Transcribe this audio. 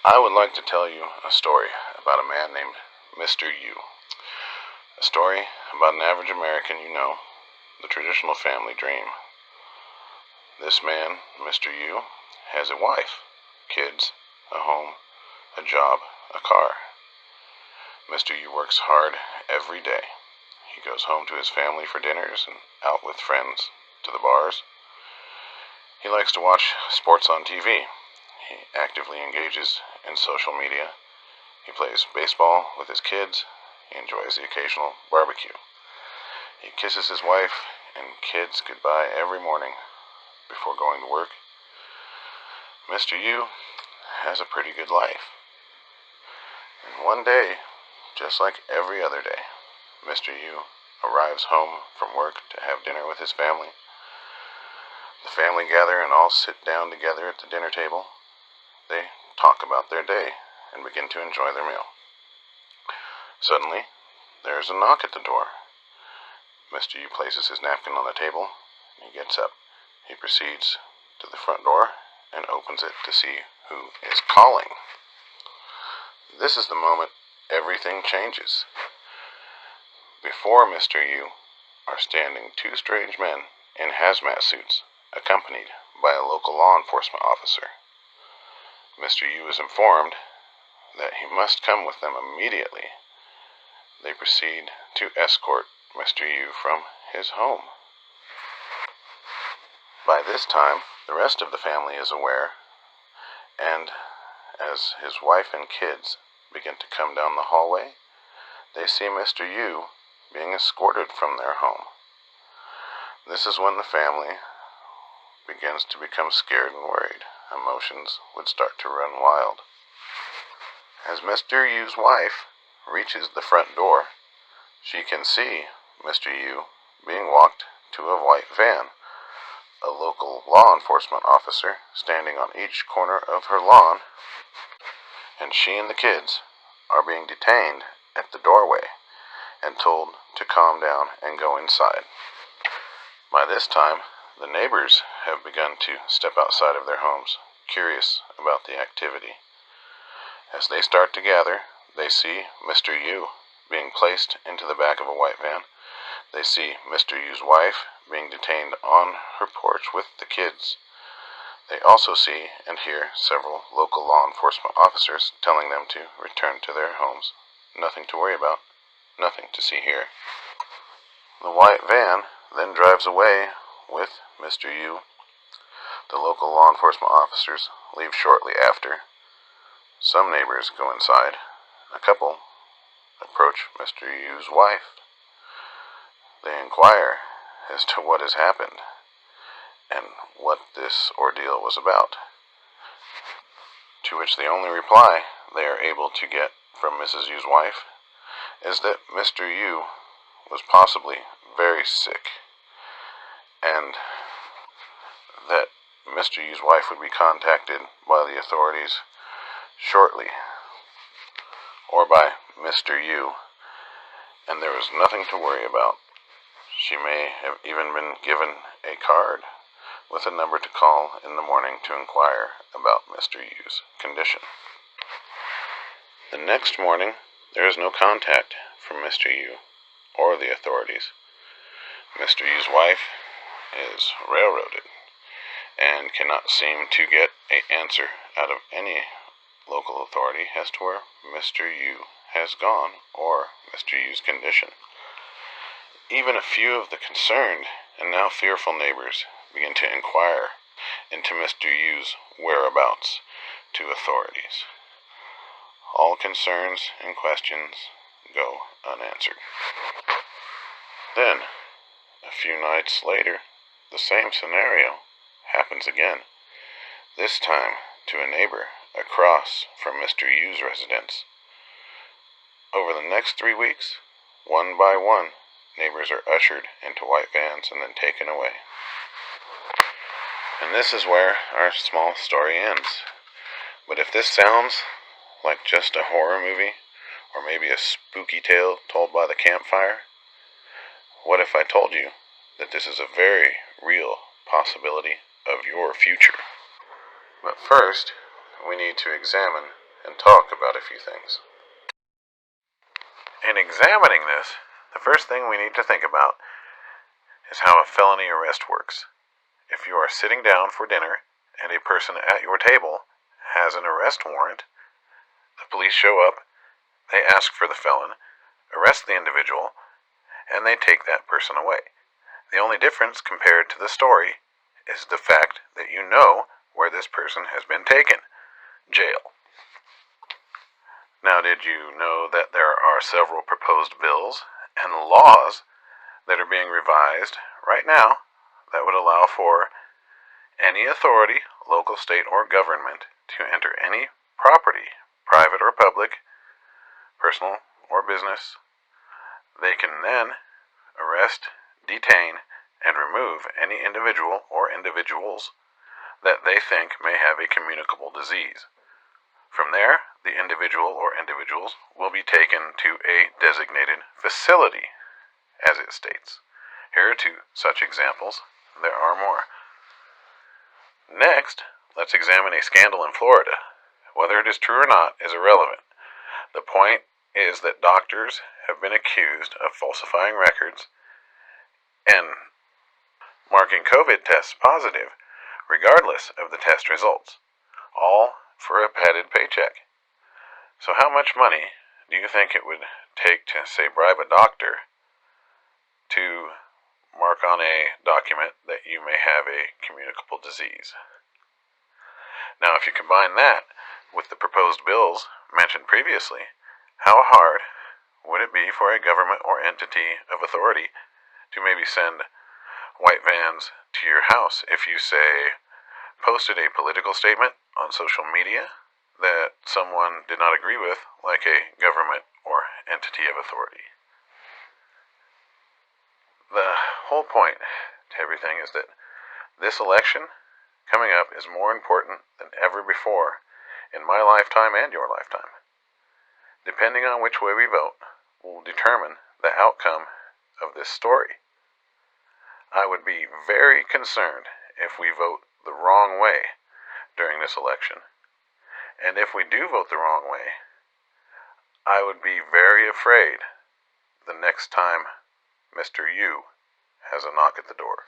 I would like to tell you a story about a man named Mr. U. A story about an average American, the traditional family dream. This man, Mr. U, has a wife, kids, a home, a job, a car. Mr. U works hard every day. He goes home to his family for dinners and out with friends to the bars. He likes to watch sports on TV. He actively engages in social media. He plays baseball with his kids. He enjoys the occasional barbecue. He kisses his wife and kids goodbye every morning before going to work. Mr. U has a pretty good life. And one day, just like every other day, Mr. U arrives home from work to have dinner with his family. The family gather and all sit down together at the dinner table. They talk about their day and begin to enjoy their meal. Suddenly, there is a knock at the door. Mr. U places his napkin on the table. He gets up. He proceeds to the front door and opens it to see who is calling. This is the moment everything changes. Before Mr. U are standing two strange men in hazmat suits, accompanied by a local law enforcement officer. Mr. U is informed that he must come with them immediately. They proceed to escort Mr. U from his home. By this time, the rest of the family is aware, and as his wife and kids begin to come down the hallway, they see Mr. U being escorted from their home. This is when the family begins to become scared and worried. Emotions would start to run wild. As Mr. U's wife reaches the front door, she can see Mr. U being walked to a white van, a local law enforcement officer standing on each corner of her lawn, and she and the kids are being detained at the doorway and told to calm down and go inside. By this time, the neighbors have begun to step outside of their homes, curious about the activity. As they start to gather, they see Mr. U being placed into the back of a white van. They see Mr. U's wife being detained on her porch with the kids. They also see and hear several local law enforcement officers telling them to return to their homes. Nothing to worry about, nothing to see here. The white van then drives away with Mr. U. The local law enforcement officers leave shortly after. Some neighbors go inside. A couple approach Mr. U's wife. They inquire as to what has happened and what this ordeal was about, to which the only reply they are able to get from Mrs. U's wife is that Mr. U was possibly very sick, and that Mr. U's wife would be contacted by the authorities shortly, or by Mr. U, and there was nothing to worry about. She may have even been given a card with a number to call in the morning to inquire about Mr. U's condition. The next morning, there is no contact from Mr. U or the authorities. Mr. U's wife is railroaded and cannot seem to get an answer out of any local authority as to where Mr. U has gone or Mr. U's condition. Even a few of the concerned and now fearful neighbors begin to inquire into Mr. U's whereabouts to authorities. All concerns and questions go unanswered. Then, a few nights later, the same scenario happens again, this time to a neighbor across from Mr. U's residence. Over the next 3 weeks, one by one, neighbors are ushered into white vans and then taken away. And this is where our small story ends. But if this sounds like just a horror movie, or maybe a spooky tale told by the campfire, what if I told you that this is a very real possibility of your future? But first, we need to examine and talk about a few things. In examining this, the first thing we need to think about is how a felony arrest works. If you are sitting down for dinner and a person at your table has an arrest warrant, the police show up, they ask for the felon, arrest the individual, and they take that person away. The only difference compared to the story is the fact that you know where this person has been taken: jail. Now, did you know that there are several proposed bills and laws that are being revised right now that would allow for any authority, local, state, or government, to enter any property, private or public, personal or business? They can then arrest, detain, and remove any individual or individuals that they think may have a communicable disease. From there, the individual or individuals will be taken to a designated facility, as it states. Here are two such examples. There are more. Next, let's examine a scandal in Florida. Whether it is true or not is irrelevant. The point is that doctors have been accused of falsifying records and marking COVID tests positive, regardless of the test results, all for a padded paycheck. So how much money do you think it would take to, say, bribe a doctor to mark on a document that you may have a communicable disease? Now, if you combine that with the proposed bills mentioned previously, how hard would it be for a government or entity of authority to maybe send white vans to your house if you, say, posted a political statement on social media that someone did not agree with, like a government or entity of authority? The whole point to everything is that this election coming up is more important than ever before in my lifetime and your lifetime. Depending on which way we vote will determine the outcome of this story. I would be very concerned if we vote the wrong way during this election. And if we do vote the wrong way, I would be very afraid the next time Mr. U has a knock at the door.